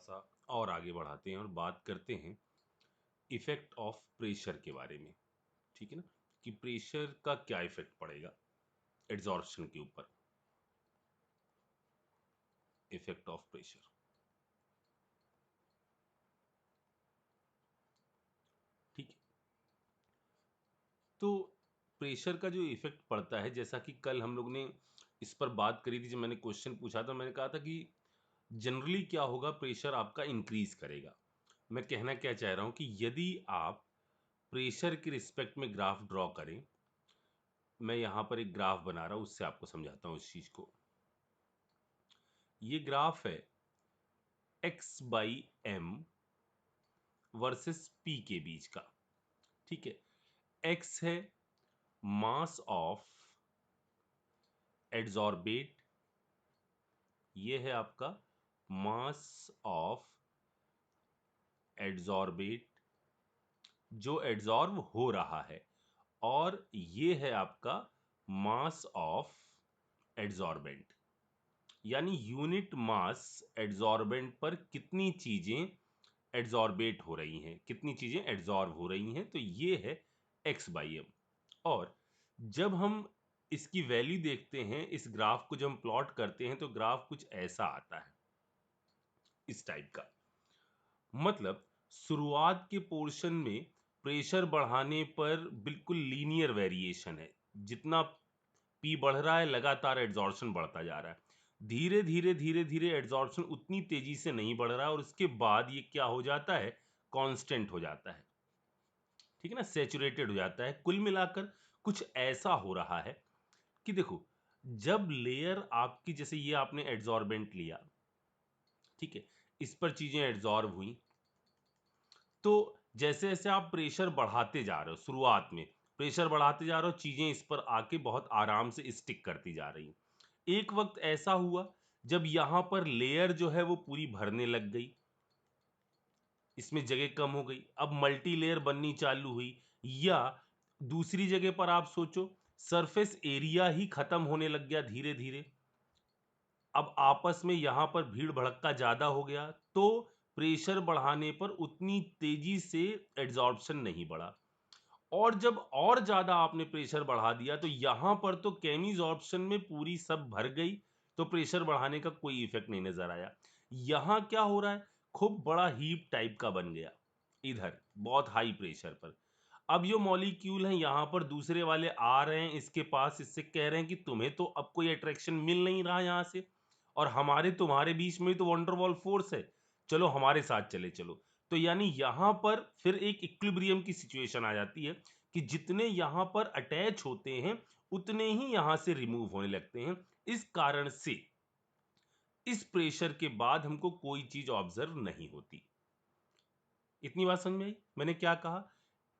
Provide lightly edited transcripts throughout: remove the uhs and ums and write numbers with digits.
सा और आगे बढ़ाते हैं और बात करते हैं इफेक्ट ऑफ प्रेशर के बारे में। ठीक है ना, कि प्रेशर का क्या इफेक्ट पड़ेगा एड्जॉर्प्शन के ऊपर। इफेक्ट ऑफ प्रेशर, ठीक है। तो प्रेशर का जो इफेक्ट पड़ता है, जैसा कि कल हम लोग ने इस पर बात करी थी, जब मैंने क्वेश्चन पूछा था, मैंने कहा था कि जनरली क्या होगा, प्रेशर आपका इंक्रीज करेगा। मैं कहना क्या चाह रहा हूं कि यदि आप प्रेशर के रिस्पेक्ट में ग्राफ ड्रॉ करें, मैं यहां पर एक ग्राफ बना रहा हूं, उससे आपको समझाता हूं इस चीज को। ये ग्राफ है x by m versus p के बीच का। ठीक है, एक्स है मास ऑफ एड्सॉर्बेट, ये है आपका मास ऑफ एड्सॉर्बेट जो एड्सॉर्ब हो रहा है, और ये है आपका मास ऑफ एड्सॉर्बेंट, यानी यूनिट मास एड्सॉर्बेंट पर कितनी चीजें एड्सॉर्बेट हो रही हैं, कितनी चीजें एड्सॉर्ब हो रही हैं। तो ये है एक्स बाई एम। और जब हम इसकी वैल्यू देखते हैं, इस ग्राफ को जब हम प्लॉट करते हैं, तो ग्राफ कुछ ऐसा आता है, इस टाइप का। मतलब शुरुआत के पोर्शन में प्रेशर बढ़ाने पर बिल्कुल लीनियर वेरिएशन है, जितना पी बढ़ रहा है लगातार एड्जॉर्प्शन बढ़ता जा रहा है। धीरे धीरे धीरे धीरे एड्जॉर्प्शन उतनी तेजी से नहीं बढ़ रहा है, और उसके बाद ये क्या हो जाता है, कांस्टेंट हो जाता है। ठीक है ना, सैचुरेटेड हो जाता है। कुल मिलाकर कुछ ऐसा हो रहा है कि देखो, जब लेयर आपकी, जैसे ये आपने एड्जॉर्बेंट लिया, ठीक है, इस पर चीजें एड्जॉर्ब हुई, तो जैसे जैसे आप प्रेशर बढ़ाते जा रहे हो, शुरुआत में प्रेशर बढ़ाते जा रहे हो, चीजें इस पर आके बहुत आराम से स्टिक करती जा रही। एक वक्त ऐसा हुआ जब यहां पर लेयर जो है वो पूरी भरने लग गई, इसमें जगह कम हो गई, अब मल्टी लेयर बननी चालू हुई। या दूसरी जगह पर आप सोचो, सरफेस एरिया ही खत्म होने लग गया धीरे धीरे। अब आपस में यहां पर भीड़ भड़क्का ज्यादा हो गया, तो प्रेशर बढ़ाने पर उतनी तेजी से एड्जॉर्प्शन नहीं बढ़ा। और जब और ज्यादा आपने प्रेशर बढ़ा दिया, तो यहां पर तो केमिजॉर्प्शन में पूरी सब भर गई, तो प्रेशर बढ़ाने का कोई इफेक्ट नहीं नजर आया। यहां क्या हो रहा है, खूब बड़ा हीप टाइप का बन गया इधर, बहुत हाई प्रेशर पर। अब जो मॉलिक्यूल हैं यहां पर दूसरे वाले आ रहे हैं इसके पास, इससे कह रहे हैं कि तुम्हें तो अब कोई अट्रैक्शन मिल नहीं रहा यहां से, और हमारे तुम्हारे बीच में तो वंडरवॉल फोर्स है, चलो हमारे साथ चले चलो। तो यानी यहां पर फिर एक इक्विलिब्रियम की सिचुएशन आ जाती है कि जितने यहां पर अटैच होते हैं, उतने ही यहां से रिमूव होने लगते हैं। इस कारण से इस प्रेशर के बाद हमको कोई चीज ऑब्जर्व नहीं होती। इतनी बात समझ में आई मैंने क्या कहा?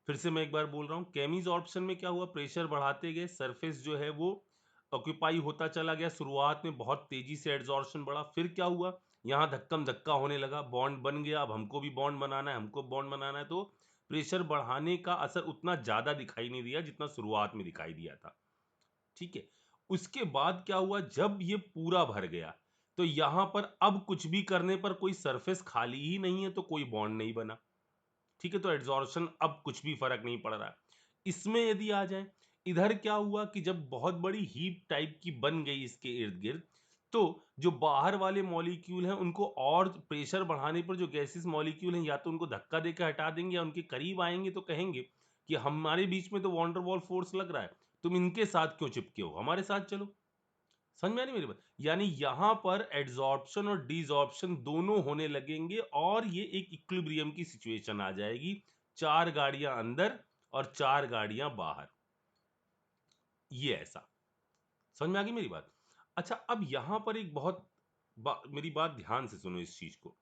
फिर से मैं एक बार बोल रहा हूं, केमिजॉर्प्शन में क्या हुआ, प्रेशर बढ़ाते गए, सरफेस जो है वो ऑक्यूपाई होता चला गया, शुरुआत में बहुत तेजी से एड्जॉर्प्शन बढ़ा। फिर क्या हुआ, यहां धक्कम धक्का होने लगा, बॉन्ड बन गया, अब हमको भी बॉन्ड बनाना है, हमको बॉन्ड बनाना है, तो प्रेशर बढ़ाने का असर उतना ज्यादा दिखाई नहीं दिया जितना शुरुआत में दिखाई दिया था। ठीक है, उसके बाद क्या हुआ, जब ये पूरा भर गया, तो यहां पर अब कुछ भी करने पर कोई सरफेस खाली ही नहीं है, तो कोई बॉन्ड नहीं बना। ठीक है, तो एड्जॉर्प्शन अब कुछ भी फर्क नहीं पड़ रहा है। इसमें यदि आ जाए, इधर क्या हुआ कि जब बहुत बड़ी हीप टाइप की बन गई इसके इर्द गिर्द, तो जो बाहर वाले मॉलिक्यूल हैं उनको और प्रेशर बढ़ाने पर जो गैसेस मॉलिक्यूल हैं, या तो उनको धक्का देकर हटा देंगे, या उनके करीब आएंगे तो कहेंगे कि हमारे बीच में तो वॉन्डरवॉल फोर्स लग रहा है, तुम इनके साथ क्यों चिपके हो, हमारे साथ चलो। समझ में आ रही मेरी बात? यानी यहां पर एड्सॉर्प्शन और डिसॉर्प्शन दोनों होने लगेंगे, और ये एक इक्विलिब्रियम की सिचुएशन आ जाएगी, चार गाड़ियां अंदर और चार गाड़ियां बाहर, ये ऐसा। समझ में आ गई मेरी बात? अच्छा, अब यहां पर एक बहुत मेरी बात ध्यान से सुनो इस चीज को।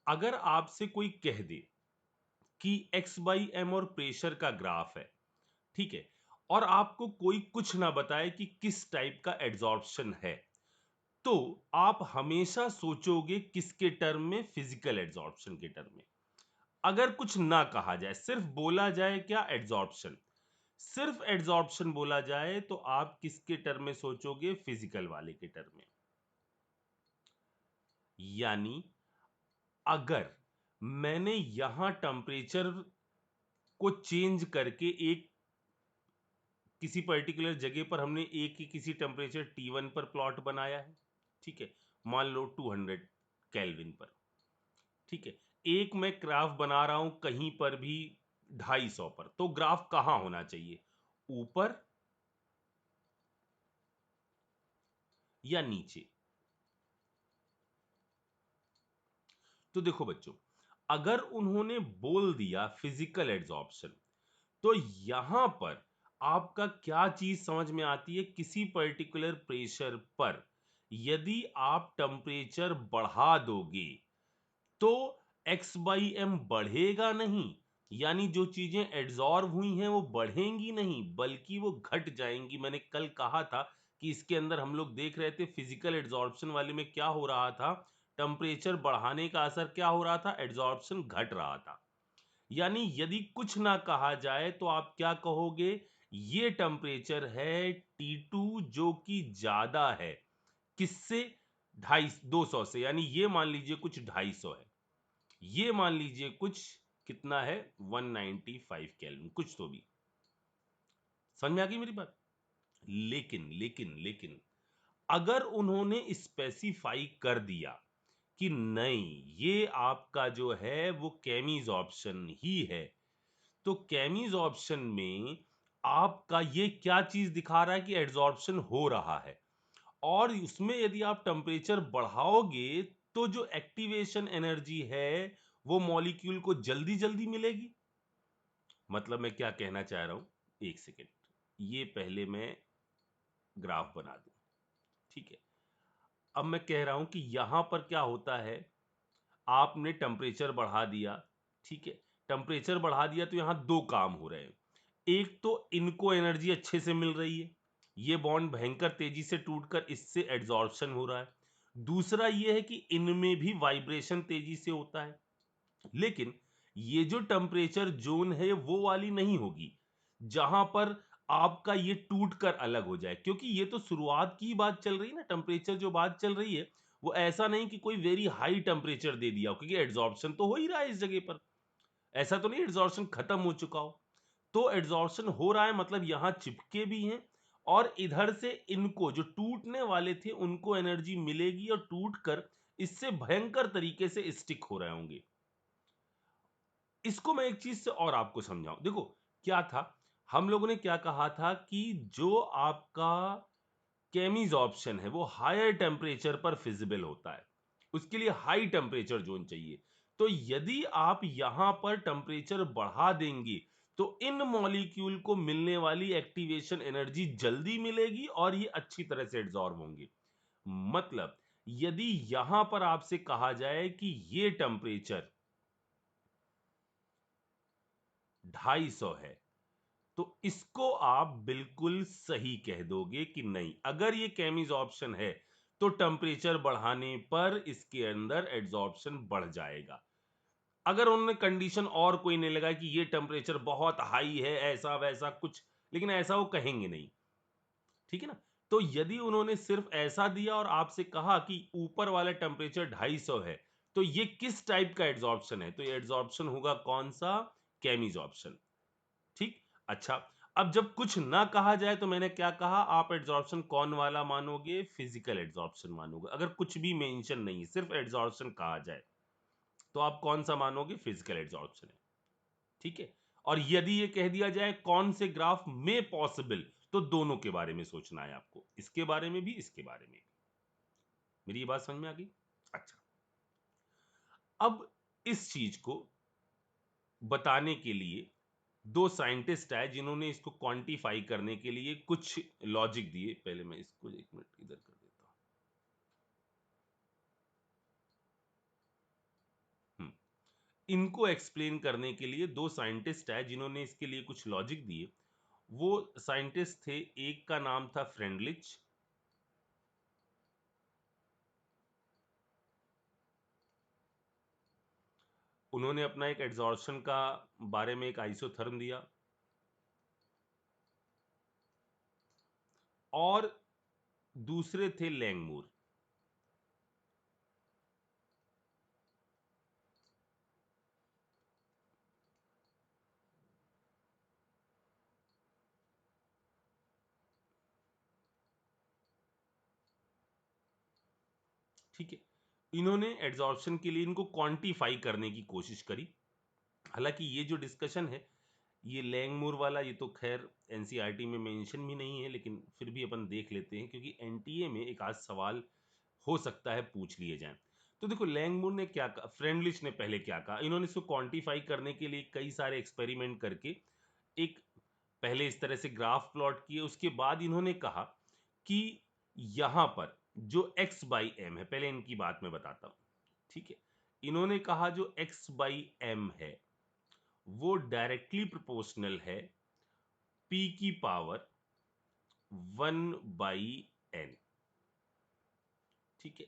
अगर आपसे कोई कह दे कि एक्स बाई एम और प्रेशर का ग्राफ है, ठीक है, और आपको कोई कुछ ना बताए कि किस टाइप का एड्सॉर्प्शन है, तो आप हमेशा सोचोगे किसके टर्म में, फिजिकल एड्सॉर्प्शन के टर्म में। अगर कुछ ना कहा जाए, सिर्फ बोला जाए क्या, एड्सॉर्प्शन, सिर्फ एड्सॉर्प्शन बोला जाए, तो आप किसके टर्म में सोचोगे, फिजिकल वाले के टर्म में। यानी अगर मैंने यहां टेम्परेचर को चेंज करके एक किसी पर्टिकुलर जगह पर हमने एक ही किसी टेम्परेचर T1 पर प्लॉट बनाया है, ठीक है, मान लो 200 केल्विन पर, ठीक है, एक मैं ग्राफ बना रहा हूं कहीं पर भी 250 पर, तो ग्राफ कहां होना चाहिए, ऊपर या नीचे? तो देखो बच्चों, अगर उन्होंने बोल दिया फिजिकल एड्सॉर्प्शन, तो यहां पर आपका क्या चीज समझ में आती है, किसी पर्टिकुलर प्रेशर पर यदि आप टेम्परेचर बढ़ा दोगे तो एक्स बाई एम बढ़ेगा नहीं, यानी जो चीजें एड्सॉर्ब हुई हैं वो बढ़ेंगी नहीं बल्कि वो घट जाएंगी। मैंने कल कहा था कि इसके अंदर हम लोग देख रहे थे फिजिकल एड्सॉर्प्शन वाले में क्या हो रहा था, टेम्परेचर बढ़ाने का असर क्या हो रहा था, एड्सॉर्प्शन घट रहा था। यानी यदि कुछ ना कहा जाए तो आप क्या कहोगे, ये टेम्परेचर है T2 जो कि ज्यादा है किससे, 250 से, यानी ये मान लीजिए कुछ 250 है, ये मान लीजिए कुछ कितना है 195 केल्विन, कुछ तो भी। समझ में आ गई मेरी बात? लेकिन अगर उन्होंने स्पेसिफाई कर दिया कि नहीं ये आपका जो है वो कैमीज ऑप्शन ही है, तो कैमीज ऑप्शन में आपका ये क्या चीज दिखा रहा है कि एड्सॉर्प्शन हो रहा है, और उसमें यदि आप टेम्परेचर बढ़ाओगे तो जो एक्टिवेशन एनर्जी है वो मॉलिक्यूल को जल्दी जल्दी मिलेगी। मतलब मैं क्या कहना चाह रहा हूं, एक सेकेंड, ये पहले मैं ग्राफ बना दूं, ठीक है। अब मैं कह रहा हूं कि यहां पर क्या होता है, आपने टेम्परेचर बढ़ा दिया, ठीक है, टेम्परेचर बढ़ा दिया तो यहां दो काम हो रहे हैं, एक तो इनको एनर्जी अच्छे से मिल रही है, ये बॉन्ड भयंकर तेजी से टूटकर इससे एड्सॉर्प्शन हो रहा है, दूसरा ये है कि इनमें भी वाइब्रेशन तेजी से होता है। लेकिन ये जो टेम्परेचर जोन है वो वाली नहीं होगी जहां पर आपका ये टूट कर अलग हो जाए, क्योंकि ये तो शुरुआत की बात चल रही है ना, टेम्परेचर जो बात चल रही है वो ऐसा नहीं कि कोई वेरी हाई टेम्परेचर दे दिया हो, क्योंकि एड्सॉर्प्शन तो हो ही रहा है इस जगह पर, ऐसा तो नहीं एड्सॉर्प्शन खत्म हो चुका हो। तो एड्सॉर्प्शन हो रहा है मतलब यहां चिपके भी हैं, और इधर से इनको जो टूटने वाले थे उनको एनर्जी मिलेगी और टूट कर इससे भयंकर तरीके से स्टिक हो रहे होंगे। इसको मैं एक चीज से और आपको समझाऊं, देखो क्या था, हम लोगों ने क्या कहा था कि जो आपका केमीज ऑप्शन है वो हायर टेम्परेचर पर फिजिबल होता है, उसके लिए हाई टेम्परेचर जोन चाहिए। तो यदि आप यहां पर टेम्परेचर बढ़ा देंगे तो इन मॉलिक्यूल को मिलने वाली एक्टिवेशन एनर्जी जल्दी मिलेगी और ये अच्छी तरह से एड्सॉर्ब होंगे। मतलब यदि यहां पर आपसे कहा जाए कि ये टेम्परेचर 250 है, तो इसको आप बिल्कुल सही कह दोगे कि नहीं, अगर ये कैमीज ऑप्शन है तो टेम्परेचर बढ़ाने पर इसके अंदर एड्सॉर्प्शन बढ़ जाएगा। अगर उन्होंने कंडीशन और कोई नहीं लगाया कि ये टेम्परेचर बहुत हाई है ऐसा वैसा कुछ, लेकिन ऐसा वो कहेंगे नहीं, ठीक है ना। तो यदि उन्होंने सिर्फ ऐसा दिया और आपसे कहा कि ऊपर वाला टेम्परेचर 250 है, तो ये किस टाइप का एड्सॉर्प्शन है, तो ये एड्सॉर्प्शन होगा कौन सा, कैमीज ऑप्शन, ठीक। अच्छा, अब जब कुछ ना कहा जाए तो मैंने क्या कहा, आप एड्सॉर्प्शन कौन वाला मानोगे, फिजिकल एड्सॉर्प्शन मानोगे। अगर कुछ भी मेंशन नहीं सिर्फ एड्सॉर्प्शन कहा जाए तो आप कौन सा मानोगे, फिजिकल एड्सॉर्प्शन है, ठीक है। और यदि ये कह दिया जाए कौन से ग्राफ में पॉसिबल, तो दोनों के बारे में सोचना है आपको, इसके बारे में भी इसके बारे में भी। मेरी ये बात समझ में आ गई? अच्छा, अब इस चीज को बताने के लिए दो साइंटिस्ट आए जिन्होंने इसको क्वांटिफाई करने के लिए कुछ लॉजिक दिए। पहले मैं इसको एक मिनट इधर कर देता हूं। इनको एक्सप्लेन करने के लिए दो साइंटिस्ट आए जिन्होंने इसके लिए कुछ लॉजिक दिए। वो साइंटिस्ट थे, एक का नाम था फ्रेंडलिच, उन्होंने अपना एक एड्सॉर्प्शन का बारे में एक आइसोथर्म दिया, और दूसरे थे लैंगमूर। ठीक है। इन्होंने एड्सॉर्प्शन के लिए इनको क्वांटिफाई करने की कोशिश करी। हालांकि ये जो डिस्कशन है, ये लैंगमूर वाला, ये तो खैर एनसीईआरटी में मेंशन भी नहीं है, लेकिन फिर भी अपन देख लेते हैं क्योंकि एनटीए में एक आध सवाल हो सकता है पूछ लिए जाएं। तो देखो लैंगमूर ने क्या कहा, फ्रेंडलिश ने पहले क्या कहा, इन्होंने इसको क्वांटिफाई करने के लिए कई सारे एक्सपेरिमेंट करके एक पहले इस तरह से ग्राफ प्लॉट किए। उसके बाद इन्होंने कहा कि यहां पर जो x बाई एम है, पहले इनकी बात मैं बताता हूं, ठीक है। इन्होंने कहा जो x बाई एम है वो डायरेक्टली प्रोपोर्शनल है p की पावर 1/n, ठीक है।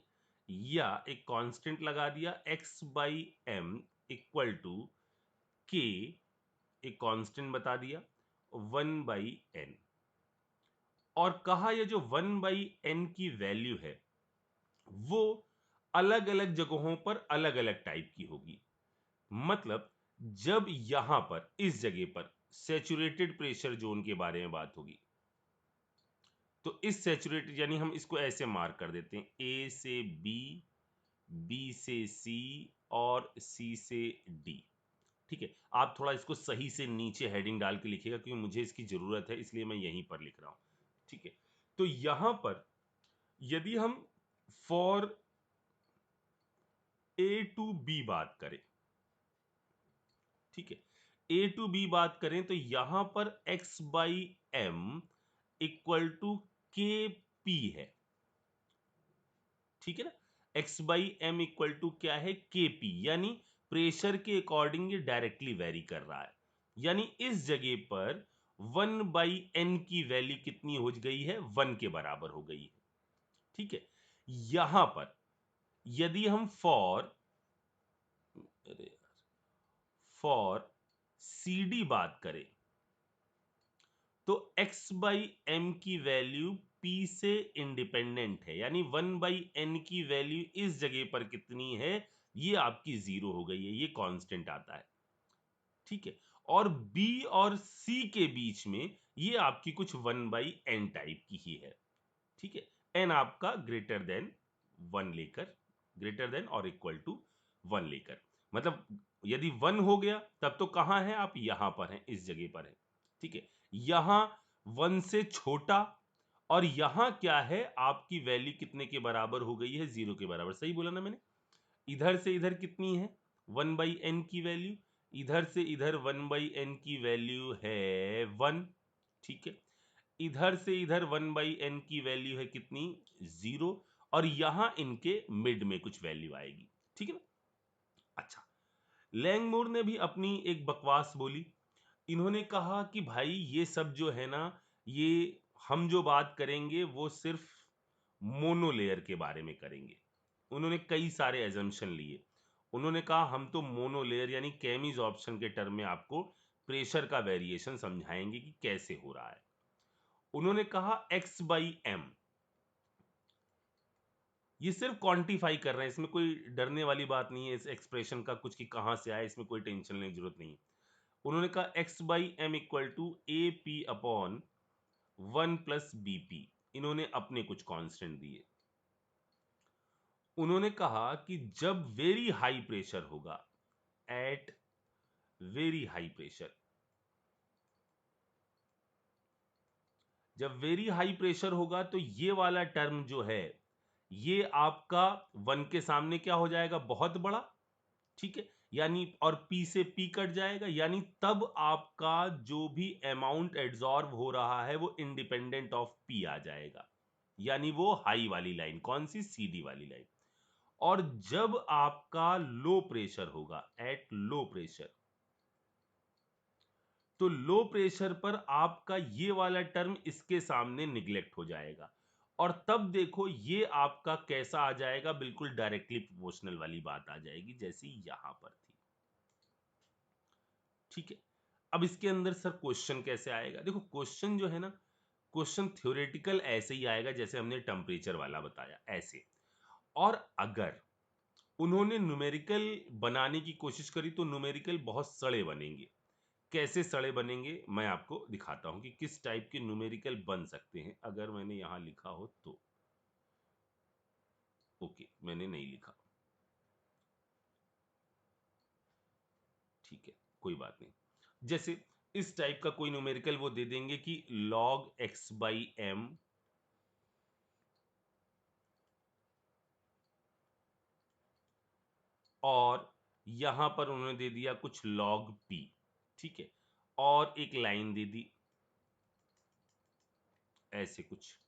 या एक कांस्टेंट लगा दिया x by m equal to k, एक कांस्टेंट बता दिया 1/n, और कहा ये जो 1/n की वैल्यू है वो अलग अलग जगहों पर अलग अलग टाइप की होगी। मतलब जब यहां पर इस जगह पर सैचुरेटेड प्रेशर जोन के बारे में बात होगी, तो इस सैचुरेटेड, यानी हम इसको ऐसे मार्क कर देते हैं, ए से बी, बी से सी और सी से डी, ठीक है। आप थोड़ा इसको सही से नीचे हेडिंग डाल के लिखिएगा क्योंकि मुझे इसकी जरूरत है, इसलिए मैं यहीं पर लिख रहा हूं, ठीक है। तो यहां पर यदि हम फॉर ए टू बी बात करें, ठीक है, ए टू बी बात करें तो यहां पर x by m equal to k p है, ठीक है ना। x by m equal to क्या है, के पी, यानी प्रेशर के अकॉर्डिंग ये डायरेक्टली वेरी कर रहा है। यानी इस जगह पर 1/n की वैल्यू कितनी हो गई है, 1 के बराबर हो गई है, ठीक है। यहां पर यदि हम फॉर सी डी बात करें तो x बाई एम की वैल्यू p से इंडिपेंडेंट है, यानी 1/n की वैल्यू इस जगह पर कितनी है, ये आपकी 0 हो गई है, ये कांस्टेंट आता है, ठीक है। और b और c के बीच में ये आपकी कुछ 1/n टाइप की ही है, ठीक है। n आपका ग्रेटर देन 1 लेकर, ग्रेटर देन और इक्वल टू 1 लेकर, मतलब यदि 1 हो गया तब तो कहां है आप, यहां पर हैं, इस जगह पर है, ठीक है। यहां 1 से छोटा, और यहां क्या है, आपकी वैल्यू कितने के बराबर हो गई है, 0 के बराबर, सही बोला ना मैंने। इधर से इधर कितनी है, 1/n की वैल्यू, इधर से इधर 1/n की वैल्यू है 1, ठीक है। इधर से इधर 1/n की वैल्यू है कितनी, 0, और यहां इनके मिड में कुछ वैल्यू आएगी, ठीक है ना। अच्छा, लैंगमोर ने भी अपनी एक बकवास बोली। इन्होंने कहा कि भाई ये सब जो है ना, ये हम जो बात करेंगे वो सिर्फ मोनोलेयर के बारे में करेंगे। उन्होंने कई सारे एजम्पशन लिए। उन्होंने कहा हम तो मोनोलेयर यानी केमीज ऑप्शन के टर्म में आपको प्रेशर का वेरिएशन समझाएंगे कि कैसे हो रहा है। उन्होंने कहा x बाई एम, ये सिर्फ क्वांटिफाई कर रहे हैं, इसमें कोई डरने वाली बात नहीं है इस एक्सप्रेशन का कुछ कि कहां से आए, इसमें कोई टेंशन लेने की जरूरत नहीं। उन्होंने कहा x by m equal to a p upon 1 plus b p, इन्होंने अपने कुछ कांस्टेंट दिए। उन्होंने कहा कि जब वेरी हाई प्रेशर होगा, एट वेरी हाई प्रेशर, जब वेरी हाई प्रेशर होगा तो ये वाला टर्म जो है ये आपका 1 के सामने क्या हो जाएगा, बहुत बड़ा, ठीक है। यानी और P से P कट जाएगा, यानी तब आपका जो भी अमाउंट एड्सॉर्ब हो रहा है वो इंडिपेंडेंट ऑफ P आ जाएगा, यानी वो हाई वाली लाइन, कौन सी, CD वाली लाइन। और जब आपका लो प्रेशर होगा, एट लो प्रेशर, तो लो प्रेशर पर आपका ये वाला टर्म इसके सामने निगलेक्ट हो जाएगा, और तब देखो ये आपका कैसा आ जाएगा, बिल्कुल डायरेक्टली प्रोपोर्शनल वाली बात आ जाएगी जैसी यहां पर थी, ठीक है। अब इसके अंदर सर क्वेश्चन कैसे आएगा, देखो क्वेश्चन जो है ना, क्वेश्चन थ्योरेटिकल ऐसे ही आएगा जैसे हमने टेम्परेचर वाला बताया ऐसे। और अगर उन्होंने न्यूमेरिकल बनाने की कोशिश करी तो न्यूमेरिकल बहुत सड़े बनेंगे। कैसे सड़े बनेंगे मैं आपको दिखाता हूं कि किस टाइप के न्यूमेरिकल बन सकते हैं, अगर मैंने यहां लिखा हो तो। ओके, मैंने नहीं लिखा, ठीक है, कोई बात नहीं। जैसे इस टाइप का कोई न्यूमेरिकल वो दे देंगे कि log x बाई एम, और यहां पर उन्होंने दे दिया कुछ log p, ठीक है, और एक लाइन दे दी ऐसे कुछ,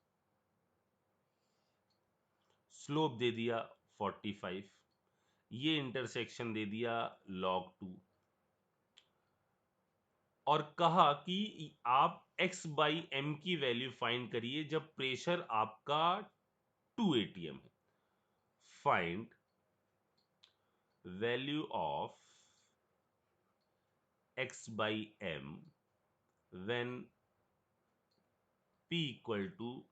स्लोप दे दिया 45, ये इंटरसेक्शन दे दिया log 2, और कहा कि आप x बाई एम की वैल्यू फाइंड करिए जब प्रेशर आपका 2 atm है। Find value of x by m when p equal to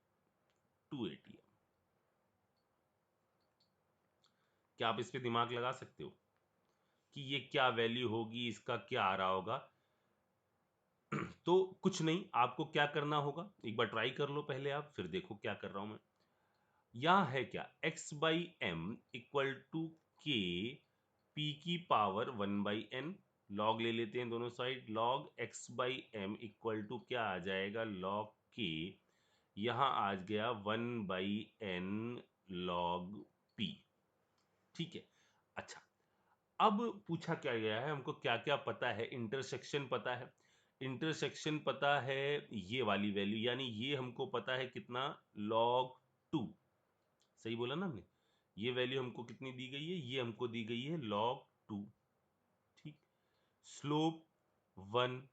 2 atm। क्या आप इस पे दिमाग लगा सकते हो कि ये क्या वैल्यू होगी, इसका क्या आ रहा होगा? तो कुछ नहीं, आपको क्या करना होगा, एक बार ट्राई कर लो पहले आप, फिर देखो क्या कर रहा हूं मैं। यहां है क्या, x by m equal to k p की पावर 1/n, लॉग ले लेते हैं दोनों side, log x by m equal to क्या आ जाएगा, लॉग के, यहां आ गया 1/n लॉग p, ठीक है। अच्छा, अब पूछा क्या गया है, हमको क्या क्या पता है, इंटरसेक्शन पता है, इंटरसेक्शन पता है ये वाली वैल्यू, यानी ये हमको पता है कितना, log 2, सही बोला ना हमने, ये वैल्यू हमको कितनी दी गई है, ये हमको दी गई है log 2, ठीक। स्लोप 1,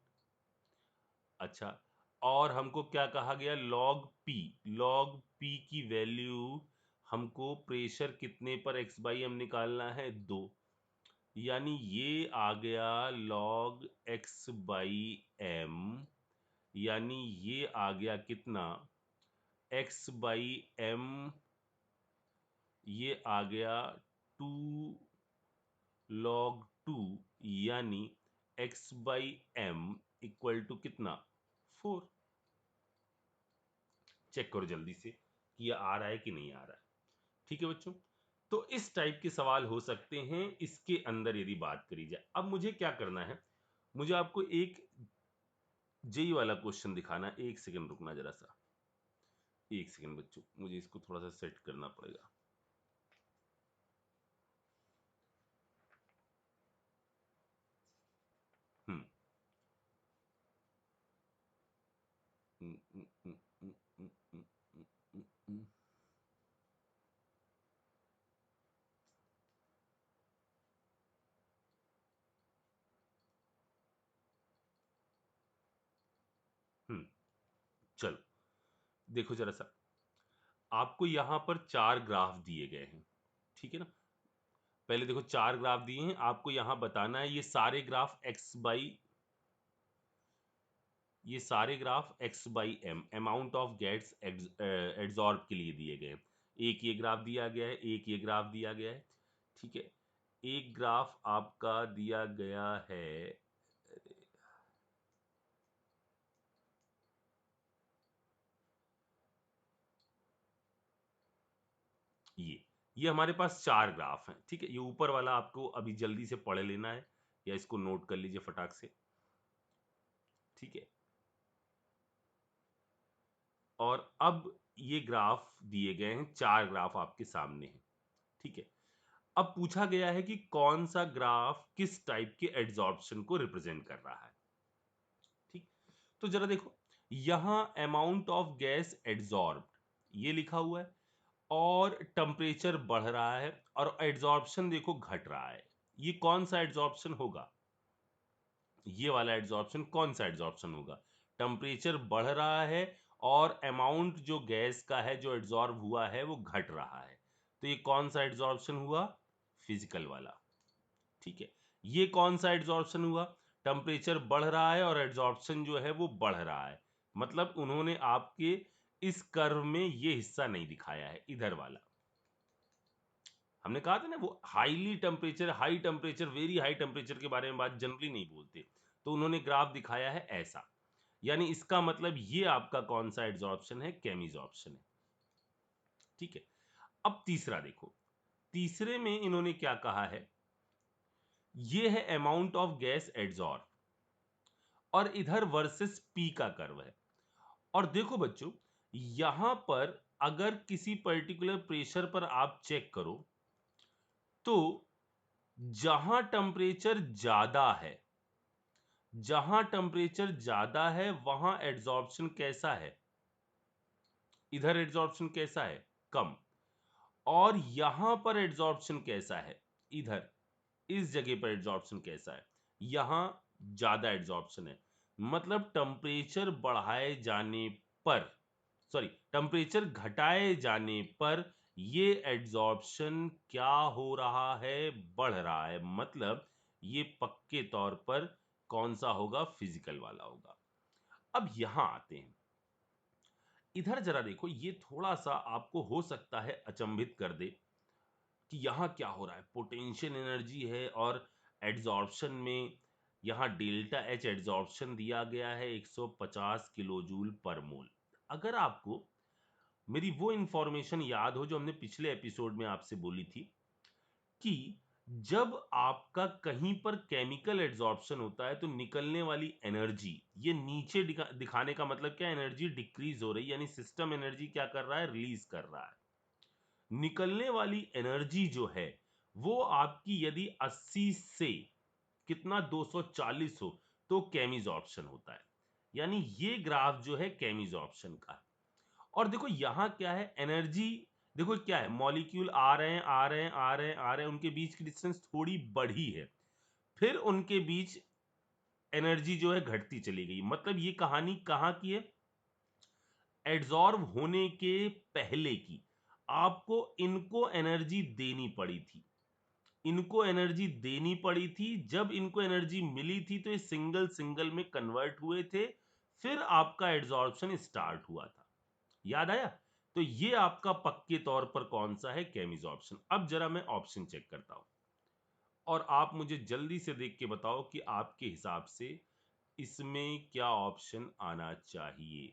अच्छा, और हमको क्या कहा गया, log p की वैल्यू हमको प्रेशर कितने पर x बाई एम निकालना है, 2, यानी ये आ गया log x बाई एम, यानी ये आ गया कितना, x बाई एम, ये आ गया 2 log 2, यानी x by m equal to कितना, 4। चेक करो जल्दी से कि ये आ रहा है कि नहीं आ रहा है, ठीक है बच्चों। तो इस टाइप के सवाल हो सकते हैं इसके अंदर यदि बात करी जाए। अब मुझे क्या करना है, मुझे आपको एक जेई वाला क्वेश्चन दिखाना है, एक सेकंड रुकना जरा सा, एक सेकंड बच्चों, मुझे इसको थोड़ा सा सेट करना पड़ेगा। हम्म हम्म, हम्म, हम्म, हम्म, हम्म, हम्म, हम्म, हम्म, हम्म, हम्म, चलो देखो जरा सा, आपको यहां पर 4 ग्राफ दिए गए हैं, ठीक है ना। पहले देखो 4 ग्राफ दिए हैं, आपको यहां बताना है ये सारे graph x by m amount of gas adsorb के लिए दिए गए हैं। एक ये ग्राफ दिया गया है, एक ये ग्राफ दिया गया है, ठीक है। एक ग्राफ आपका दिया गया है, ये हमारे पास 4 ग्राफ हैं, ठीक है। ये ऊपर वाला आपको अभी जल्दी से पढ़ लेना है, या इसको नोट कर लीजिए फटाक से, ठीक है। और अब ये ग्राफ दिए गए हैं, 4 ग्राफ आपके सामने हैं, ठीक है। अब पूछा गया है कि कौन सा ग्राफ किस टाइप के एड्सॉर्प्शन को रिप्रेजेंट कर रहा है, ठीक। तो जरा देखो, यहां अमाउंट ऑफ गैस एड्सॉर्ब्ड ये लिखा हुआ है, और टेम्परेचर बढ़ रहा है, और एड्सॉर्प्शन देखो घट रहा है। ये कौन सा एड्सॉर्प्शन होगा, ये वाला एड्सॉर्प्शन कौन सा एड्सॉर्प्शन होगा, टेम्परेचर बढ़ रहा है और अमाउंट जो गैस का है जो एड्सॉर्ब हुआ है वो घट रहा है, तो ये कौन सा एड्सॉर्प्शन हुआ, फिजिकल वाला, ठीक है। ये कौन सा एड्सॉर्प्शन हुआ, टेम्परेचर बढ़ रहा है और एड्सॉर्प्शन जो है वो बढ़ रहा है, मतलब उन्होंने आपके इस कर्व में ये हिस्सा नहीं दिखाया है, इधर वाला। हमने कहा था ना, वो high temperature vary high temperature के बारे में बात जनरली नहीं बोलते, तो उन्होंने ग्राफ दिखाया है ऐसा, यानी इसका मतलब ये आपका कौन सा एड्सॉर्प्शन है, केमिसॉर्प्शन है, ठीक है। अब तीसरा देखो, तीसरे में इन्होंने क्या कहा है, ये है अमाउंट ऑफ गैस एड्सॉर्ब और इधर वर्सेस पी का कर्व है। और देखो बच्चों, यहां पर अगर किसी पर्टिकुलर प्रेशर पर आप चेक करो तो जहां टेम्परेचर ज्यादा है, जहां टेम्परेचर ज्यादा है वहां एड्सॉर्प्शन कैसा है, इधर एड्सॉर्प्शन कैसा है, कम। और यहां पर एड्सॉर्प्शन कैसा है, इधर इस जगह पर एड्सॉर्प्शन कैसा है, यहां ज्यादा एड्सॉर्प्शन है। मतलब टेम्परेचर बढ़ाए जाने पर, सॉरी, टेम्परेचर घटाए जाने पर ये एड्सॉर्प्शन क्या हो रहा है, बढ़ रहा है। मतलब ये पक्के तौर पर कौन सा होगा, फिजिकल वाला होगा। अब यहां आते हैं, इधर जरा देखो, ये थोड़ा सा आपको हो सकता है अचंभित कर दे कि यहाँ क्या हो रहा है। पोटेंशियल एनर्जी है और एड्सॉर्प्शन में यहाँ डेल्टा एच एड्सॉर्प्शन दिया गया है 150 किलो जूल पर मोल। अगर आपको मेरी वो इंफॉर्मेशन याद हो जो हमने पिछले एपिसोड में आपसे बोली थी कि जब आपका कहीं पर केमिकल एड्सॉर्प्शन होता है तो निकलने वाली एनर्जी ये नीचे दिखाने का मतलब क्या, एनर्जी डिक्रीज हो रही है, यानी सिस्टम एनर्जी क्या कर रहा है, रिलीज कर रहा है। निकलने वाली एनर्जी जो है वो आपकी यदि 80 से कितना 240 हो तो केमिजॉर्प्शन होता है। यानी ये ग्राफ जो है केमिजॉर्प्शन का है। और देखो यहां क्या है, एनर्जी देखो क्या है, मॉलिक्यूल आ रहे हैं आ रहे हैं आ रहे हैं आ रहे हैं, उनके बीच की डिस्टेंस थोड़ी बढ़ी है, फिर उनके बीच एनर्जी जो है घटती चली गई। मतलब ये कहानी कहां की है, एड्सॉर्ब होने के पहले की। आपको इनको एनर्जी देनी पड़ी थी, इनको एनर्जी देनी पड़ी थी, जब इनको एनर्जी मिली थी तो ये सिंगल सिंगल में कन्वर्ट हुए थे, फिर आपका एड्सॉर्प्शन स्टार्ट हुआ था। याद आया? तो ये आपका पक्के तौर पर कौन सा है, केमिजॉर्प्शन। अब जरा मैं ऑप्शन चेक करता हूं और आप मुझे जल्दी से देख के बताओ कि आपके हिसाब से इसमें क्या ऑप्शन आना चाहिए।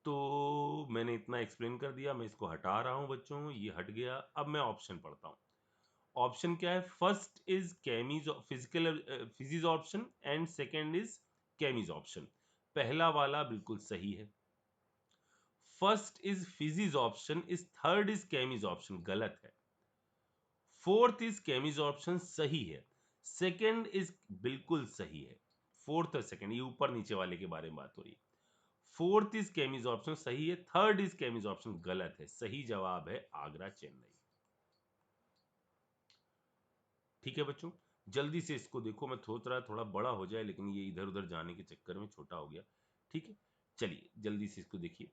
तो मैंने इतना एक्सप्लेन कर दिया, मैं इसको हटा रहा हूं बच्चों, ये हट गया। अब मैं ऑप्शन पढ़ता हूं। ऑप्शन क्या है, फर्स्ट इज केमीज फिजिकल फिजिज ऑप्शन एंड सेकंड इज केमीज ऑप्शन। पहला वाला बिल्कुल सही है। फर्स्ट इज फिजिज ऑप्शन इज, थर्ड इज केमीज ऑप्शन गलत है। फोर्थ इज केमीज ऑप्शन सही है। सेकंड इज बिल्कुल सही है। फोर्थ और सेकंड ये ऊपर नीचे वाले के बारे में बात हो रही है। फोर्थ इज केमीज ऑप्शन सही है, थर्ड इज केमीज ऑप्शन गलत है। सही जवाब है आगरा चेन्नई। ठीक है बच्चों, जल्दी से इसको देखो, मैं सोच रहा थोड़ा बड़ा हो जाए लेकिन ये इधर उधर जाने के चक्कर में छोटा हो गया। ठीक है, चलिए जल्दी से इसको देखिए।